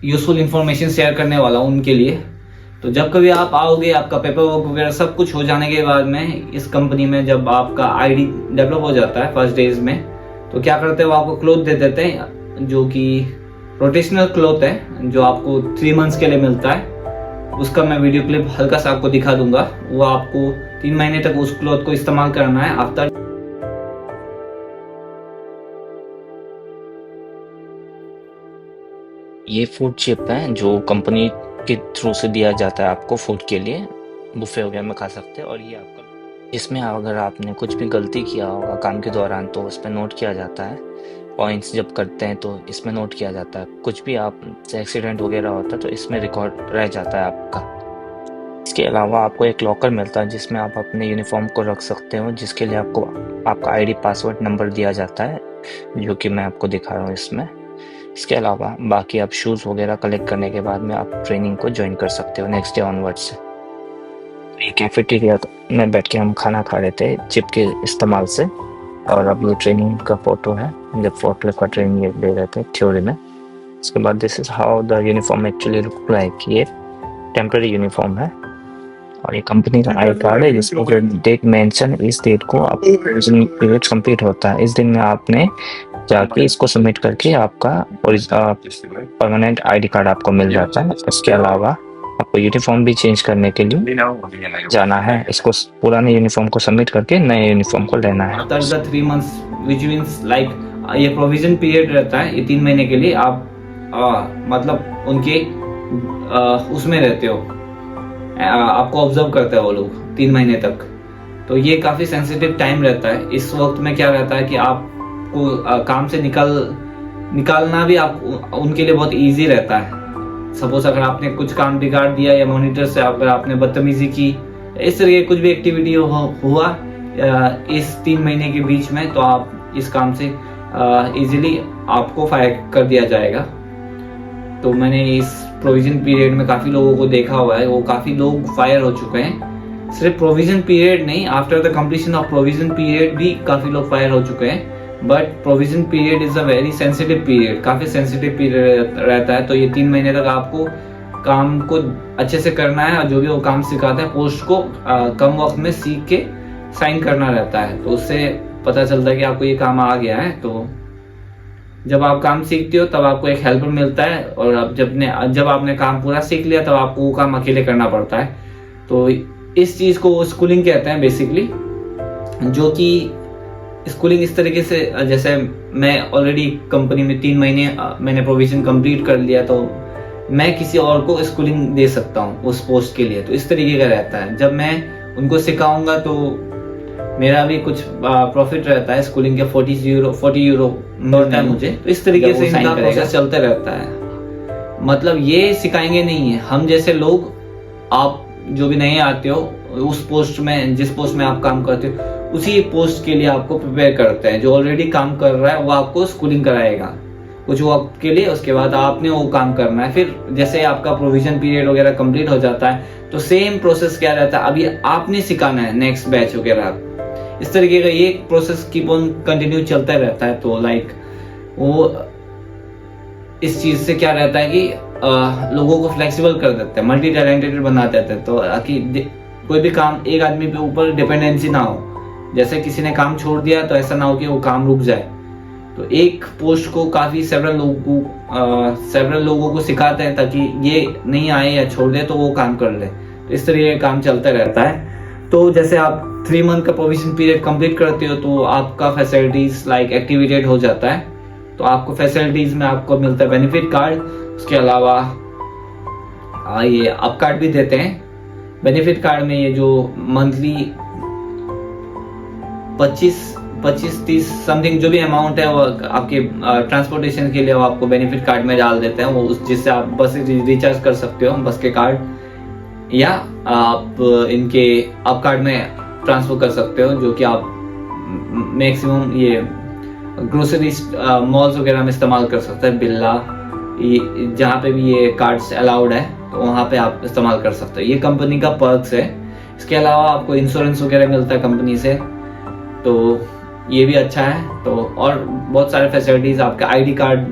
Useful information share करने वाला हूँ उनके लिए। तो जब कभी आप आओगे, आपका पेपर वर्क वगैरह सब कुछ हो जाने के बाद में इस कंपनी में जब आपका आईडी डेवलप हो जाता है फर्स्ट डेज में, तो क्या करते हैं वो आपको क्लोथ दे देते हैं जो कि रोटेशनल क्लोथ है, जो आपको 3 मंथ्स के लिए मिलता है। उसका मैं वीडियो क्लिप हल्का सा आपको दिखा दूंगा। वो आपको 3 महीने तक उस क्लोथ को इस्तेमाल करना है। आफ्टर ये फूड चिप है जो कंपनी के थ्रू से दिया जाता है आपको फूड के लिए, बुफे वगैरह में खा सकते हैं। और ये आपका, इसमें अगर आपने कुछ भी गलती किया होगा काम के दौरान तो उस पर नोट किया जाता है। पॉइंट्स जब करते हैं तो इसमें नोट किया जाता है। कुछ भी आप से एक्सीडेंट वगैरह होता है तो इसमें रिकॉर्ड रह जाता है आपका। इसके अलावा आपको एक लॉकर मिलता है जिसमें आप अपने यूनिफॉर्म को रख सकते हो, जिसके लिए आपको आपका आईडी पासवर्ड नंबर दिया जाता है, जो कि मैं आपको दिखा रहा हूँ इसमें। इसके अलावा बाकी आप शूज़ वगैरह कलेक्ट करने के बाद में आप ट्रेनिंग को ज्वाइन कर सकते हो नेक्स्ट डे ऑनवर्ड से। ये कैफेटेरिया में बैठ के हम खाना खा रहे थे चिप के इस्तेमाल से। और अब ये ट्रेनिंग का फोटो है जब फोर्कलिफ्ट का ट्रेनिंग ये ले रहे थे थ्योरी में। इसके बाद this is how the uniform actually look like. ये टेम्पररी यूनिफॉर्म है और ये कंपनी का आई कार्ड है जिसमें जो डेट मेंशन इस डेट को आप पीरियड कंप्लीट होता है, इस दिन में आपने जाके इसको सबमिट करके आपका परमानेंट आईडी कार्ड आपको मिल जाता है। इसके अलावा आपको यूनिफॉर्म भी चेंज करने के लिए जाना है, इसको पुराने यूनिफॉर्म को सबमिट करके नए यूनिफॉर्म को लेना है। After the 3 months which means like ये प्रोविजन पीरियड रहता है, ये 3 महीने के लिए आप मतलब उनके उसमें रहते हो, आपको ऑब्जर्व करते हैं वो लोग 3 महीने तक। तो ये काफ़ी सेंसिटिव टाइम रहता है। इस वक्त में क्या रहता है कि आपको काम से निकालना भी आप उनके लिए बहुत इजी रहता है। सपोज अगर आपने कुछ काम बिगाड़ दिया या मॉनिटर से अगर आपने बदतमीजी की, इस तरह की कुछ भी एक्टिविटी हुआ इस 3 महीने के बीच में, तो आप इस काम से इजीली आपको फायर कर दिया जाएगा। तो मैंने इस प्रोविजन पीरियड में काफ़ी लोगों को देखा हुआ है, वो काफ़ी लोग फायर हो चुके हैं। सिर्फ प्रोविजन पीरियड नहीं, after the completion of provision period भी काफ़ी लोग फायर हो चुके हैं। But provision period is a very sensitive period, काफ़ी सेंसिटिव पीरियड रहता है। तो ये 3 महीने तक आपको काम को अच्छे से करना है और जो भी वो काम सिखाता है पोस्ट को कम वक्त में सीख के साइन करना रहता है। तो उससे पता चलता है कि आपको ये काम आ गया है। तो जब आप काम सीखते हो तब आपको एक हेल्पर मिलता है, और अब जब आपने काम पूरा सीख लिया तब आपको वो काम अकेले करना पड़ता है। तो इस चीज़ को वो स्कूलिंग कहते हैं बेसिकली, जो कि स्कूलिंग इस तरीके से, जैसे मैं ऑलरेडी कंपनी में 3 महीने मैंने प्रोविजन कंप्लीट कर लिया, तो मैं किसी और को स्कूलिंग दे सकता हूँ उस पोस्ट के लिए। तो इस तरीके का रहता है। जब मैं उनको सिखाऊंगा तो मेरा भी कुछ प्रॉफिट रहता है। स्कूलिंग के 40 यूरो मिलता है मुझे। तो इस तरीके से इनका प्रोसेस चलता रहता है। मतलब ये सिखाएंगे नहीं है, हम जैसे लोग, आप जो भी नए आते हो उस पोस्ट में, जिस पोस्ट में आप काम करते हो उसी पोस्ट के लिए आपको प्रिपेयर करते हैं। जो ऑलरेडी काम कर रहा है वो आपको स्कूलिंग कराएगा कुछ वक्त के लिए, उसके बाद आपने वो काम करना है। फिर जैसे आपका प्रोविजन पीरियड वगैरह कंप्लीट हो जाता है तो सेम प्रोसेस क्या रहता है, अभी आपने सिखाना है नेक्स्ट बैच वगैरह। इस तरीके का ये प्रोसेस कीप ऑन कंटिन्यू चलता रहता है। तो लाइक वो इस चीज से क्या रहता है कि लोगों को फ्लेक्सिबल कर देते हैं, मल्टी टैलेंटेड बना देते हैं। तो कि कोई भी काम एक आदमी पे ऊपर डिपेंडेंसी ना हो। जैसे किसी ने काम छोड़ दिया तो ऐसा ना हो कि वो काम रुक जाए। तो एक पोस्ट को काफी सेवरल लोगों को सिखाते हैं ताकि ये नहीं आए या छोड़ दे तो वो काम कर ले। तो इस तरीके का काम चलता रहता है। तो जैसे आप 3 मंथ का प्रोविजन पीरियड कंप्लीट करते हो तो आपका फैसिलिटीज लाइक एक्टिवेटेड हो जाता है। तो आपको फैसिलिटीज में आपको मिलता है बेनिफिट कार्ड। उसके अलावा ये अप कार्ड भी देते हैं। बेनिफिट कार्ड में ये जो मंथली 25-30 समथिंग जो भी अमाउंट है वो आपके ट्रांसपोर्टेशन के लिए वो आपको बेनिफिट कार्ड में डाल देते हैं, वो जिससे आप बस रिचार्ज कर सकते हो बस के कार्ड, या आप इनके अप कार्ड में ट्रांसफर कर सकते हो, जो कि आप मैक्सिमम ये ग्रोसरी मॉल्स वगैरह में इस्तेमाल कर सकते हैं। बिल्ला जहाँ पे भी ये कार्ड्स अलाउड है तो वहाँ पे आप इस्तेमाल कर सकते हो। ये कंपनी का पर्क्स है। इसके अलावा आपको इंश्योरेंस वगैरह मिलता है कंपनी से, तो ये भी अच्छा है। तो और बहुत सारे फैसिलिटीज आपके आईडी कार्ड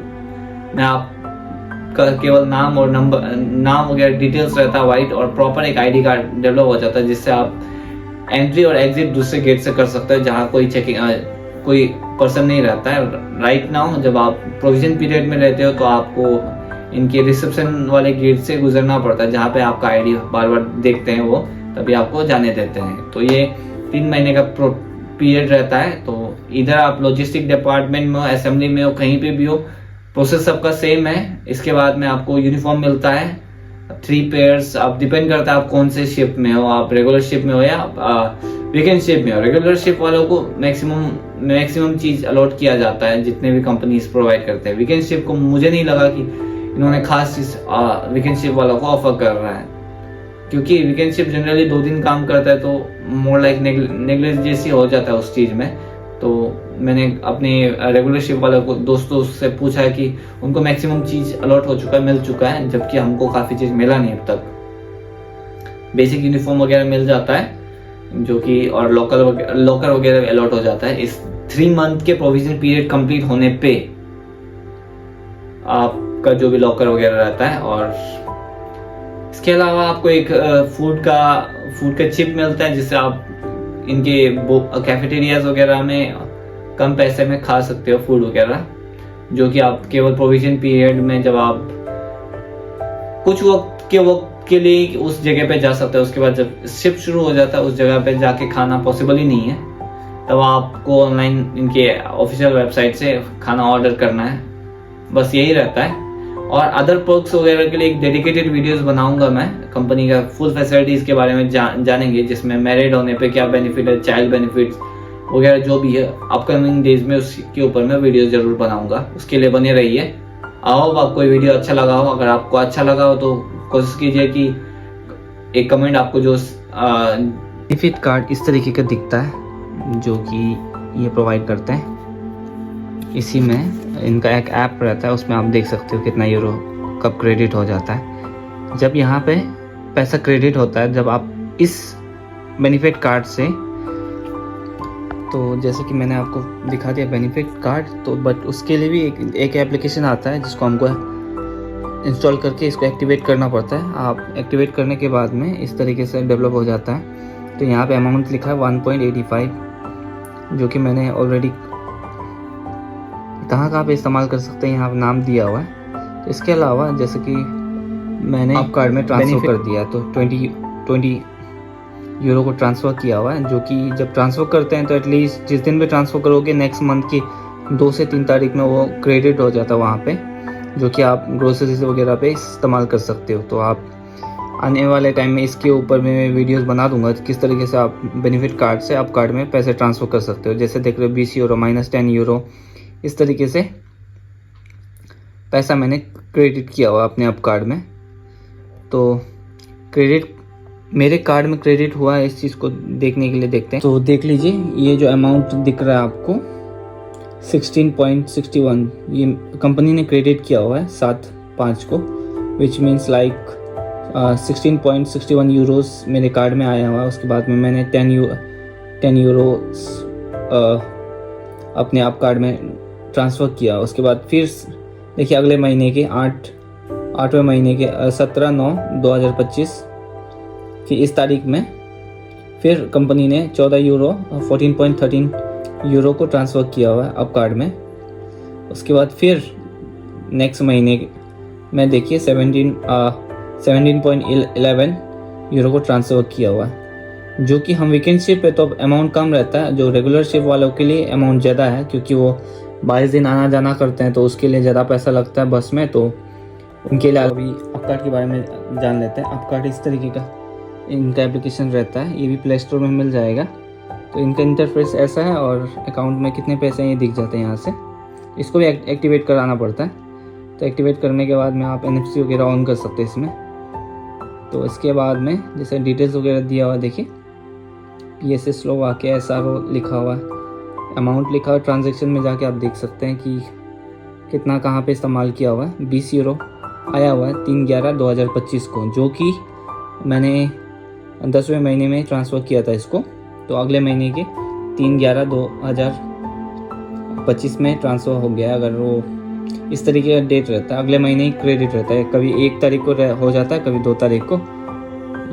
में आप आपका केवल नाम और नाम वगैरह डिटेल्स रहता है वाइट, और प्रॉपर एक आईडी कार्ड डेवलप हो जाता है जिससे आप एंट्री और एग्जिट दूसरे गेट से कर सकते हैं जहाँ कोई कोई पर्सन नहीं रहता है। राइट नाउ जब आप प्रोविजन पीरियड में रहते हो तो आपको इनके रिसेप्शन वाले गेट से गुजरना पड़ता है, जहाँ पे आपका आईडी बार बार देखते हैं वो, तभी आपको जाने देते हैं। तो ये 3 महीने का पीरियड रहता है। तो इधर आप लॉजिस्टिक डिपार्टमेंट में हो, असेंबली में हो, कहीं पे भी हो, प्रोसेस सबका सेम है। इसके बाद में आपको यूनिफॉर्म मिलता है 3 पेयर्स। आप डिपेंड करता है आप कौन से शिफ्ट में हो, आप रेगुलर शिफ्ट में हो या वीकेंड शिफ्ट में हो। रेगुलर शिफ्ट वालों को मैक्सिमम चीज अलॉट किया जाता है जितने भी कंपनीज प्रोवाइड करते हैं। वीकेंड शिफ्ट को मुझे नहीं लगा कि इन्होंने खास चीज वीकेंड शिफ्ट वालों को ऑफर कर रहा है, क्योंकि वीकेंड शिफ्ट जनरली 2 दिन काम करता है तो मोर लाइक नेग्लेज जैसी हो जाता है उस चीज में। तो मैंने अपने रेगुलर शिफ्ट वालों को दोस्तों से पूछा है कि उनको मैक्सिमम चीज अलॉट हो चुका है, मिल चुका है, जबकि हमको काफी चीज मिला नहीं अब तक। बेसिक यूनिफॉर्म वगैरह मिल जाता है जो कि, और लॉकर वगैरह अलॉट हो जाता है। इस 3 मंथ के प्रोविजन पीरियड कंप्लीट होने पे आपका जो भी लॉकर वगैरह रहता है। और इसके अलावा आपको एक फूड का चिप मिलता है जिससे आप इनके कैफेटेरियाज वगैरह में कम पैसे में खा सकते हो फूड वगैरह, जो कि आप केवल प्रोविजन पीरियड में जब आप कुछ वक्त के लिए उस जगह पे जा सकते हो। उसके बाद जब शिफ्ट शुरू हो जाता है उस जगह पे जाके खाना पॉसिबल ही नहीं है, तब आपको ऑनलाइन इनके ऑफिशियल वेबसाइट से खाना ऑर्डर करना है, बस यही रहता है। और अदर पर्क्स वगैरह के लिए एक डेडिकेटेड वीडियोस बनाऊंगा मैं, कंपनी का फुल फैसिलिटीज के बारे में जानेंगे, जिसमें मैरिड होने पे क्या बेनिफिट है, चाइल्ड बेनिफिट्स वगैरह जो भी है अपकमिंग डेज में उसके ऊपर मैं वीडियो जरूर बनाऊंगा। उसके लिए बने रहिए। आओ आपको ये वीडियो अच्छा लगा हो, अगर आपको अच्छा लगा हो तो कोशिश कीजिए कि एक कमेंट आपको जो बेनिफिट कार्ड इस तरीके का दिखता है जो कि ये प्रोवाइड करते हैं। इसी में इनका एक ऐप रहता है, उसमें आप देख सकते हो कितना यूरो कब क्रेडिट हो जाता है। जब यहाँ पे पैसा क्रेडिट होता है जब आप इस बेनिफिट कार्ड से, तो जैसे कि मैंने आपको दिखा दिया बेनिफिट कार्ड, तो बट उसके लिए भी एक एप्लीकेशन आता है जिसको हमको इंस्टॉल करके इसको एक्टिवेट करना पड़ता है। आप एक्टिवेट करने के बाद में इस तरीके से डेवलप हो जाता है। तो यहाँ पे अमाउंट लिखा है 1.85, जो कि मैंने ऑलरेडी कहाँ पे इस्तेमाल कर सकते हैं यहाँ नाम दिया हुआ है। तो इसके अलावा जैसे कि मैंने आप कार्ड में ट्रांसफ़र कर दिया तो 20 यूरो को ट्रांसफ़र किया हुआ है, जो कि जब ट्रांसफ़र करते हैं तो एटलीस्ट जिस दिन भी ट्रांसफ़र करोगे नेक्स्ट मंथ की 2 से 3 तारीख में वो क्रेडिट हो जाता है वहाँ पे, जो कि आप ग्रोसरीज वगैरह पे इस्तेमाल कर सकते हो। तो आप आने वाले टाइम में इसके ऊपर मैं वीडियोस बना दूंगा किस तरीके से आप बेनिफिट कार्ड से आप कार्ड में पैसे ट्रांसफ़र कर सकते हो। जैसे देख रहे हो 20 यूरो -10 यूरो इस तरीके से पैसा मैंने क्रेडिट किया हुआ अपने आप कार्ड में। तो क्रेडिट मेरे कार्ड में क्रेडिट हुआ है, इस चीज़ को देखने के लिए देखते हैं। तो देख लीजिए ये जो अमाउंट दिख रहा है आपको 16.61 ये कंपनी ने क्रेडिट किया हुआ है 7/5 को, विच मीन्स लाइक 16.61 यूरोस मेरे कार्ड में आया हुआ है। उसके बाद में मैंने 10 यूरोस अपने आप कार्ड में ट्रांसफ़र किया। उसके बाद फिर देखिए अगले महीने के 8वें महीने के 17/9/2025 की इस तारीख में फिर कंपनी ने 14 यूरो 14.13 यूरो को ट्रांसफ़र किया हुआ है अब कार्ड में। उसके बाद फिर नेक्स्ट महीने में देखिए 17.11 यूरो को ट्रांसफ़र किया हुआ है, जो कि हम वीकेंड शिफ्ट पे तो अमाउंट कम रहता है। जो रेगुलर शिफ्ट वालों के लिए अमाउंट ज़्यादा है, क्योंकि वो 22 दिन आना जाना करते हैं तो उसके लिए ज़्यादा पैसा लगता है बस में। तो उनके लिए अभी अपकार्ट के बारे में जान लेते हैं। अपकार्ट इस तरीके का इनका एप्लीकेशन रहता है, ये भी प्ले स्टोर में मिल जाएगा। तो इनका इंटरफेस ऐसा है और अकाउंट में कितने पैसे हैं ये दिख जाते हैं यहाँ से। इसको भी एक्टिवेट कराना पड़ता है। तो एक्टिवेट करने के बाद में आप NFC वगैरह ऑन कर सकते हैं इसमें। तो इसके बाद में जैसे डिटेल्स वगैरह दिया हुआ देखिए, PSS स्लोवाकिया SRO लिखा हुआ है, अमाउंट लिखा हुआ, ट्रांजैक्शन में जाके आप देख सकते हैं कि कितना कहाँ पे इस्तेमाल किया हुआ है। 20 यूरो आया हुआ है 3/11/2025 को, जो कि मैंने 10वें महीने में ट्रांसफ़र किया था इसको। तो अगले महीने के 3/11/2025 में ट्रांसफ़र हो गया। अगर वो इस तरीके का डेट रहता है, अगले महीने ही क्रेडिट रहता है, कभी 1 तारीख को हो जाता है, कभी 2 तारीख को।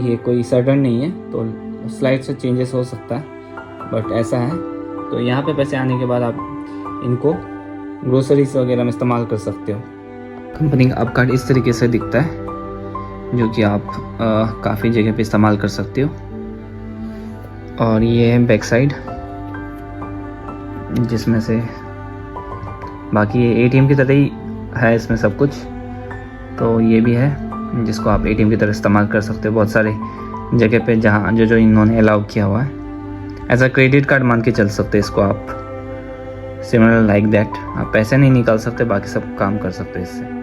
ये कोई सडन नहीं है, तो स्लाइड से चेंजेस हो सकता है, बट ऐसा है। तो यहाँ पे पैसे आने के बाद आप इनको ग्रोसरीज वगैरह में इस्तेमाल कर सकते हो। कंपनी का आप कार्ड इस तरीके से दिखता है, जो कि आप काफ़ी जगह पे इस्तेमाल कर सकते हो। और ये है बैक साइड, जिसमें से बाकी ये एटीएम की तरह ही है, इसमें सब कुछ। तो ये भी है जिसको आप एटीएम की तरह इस्तेमाल कर सकते हो बहुत सारे जगह पे, जहाँ जो इन्होंने अलाउ किया हुआ है। एज अ क्रेडिट कार्ड मान के चल सकते हैं इसको आप, सिमिलर लाइक दैट। आप पैसे नहीं निकाल सकते, बाकी सब काम कर सकते हो इससे।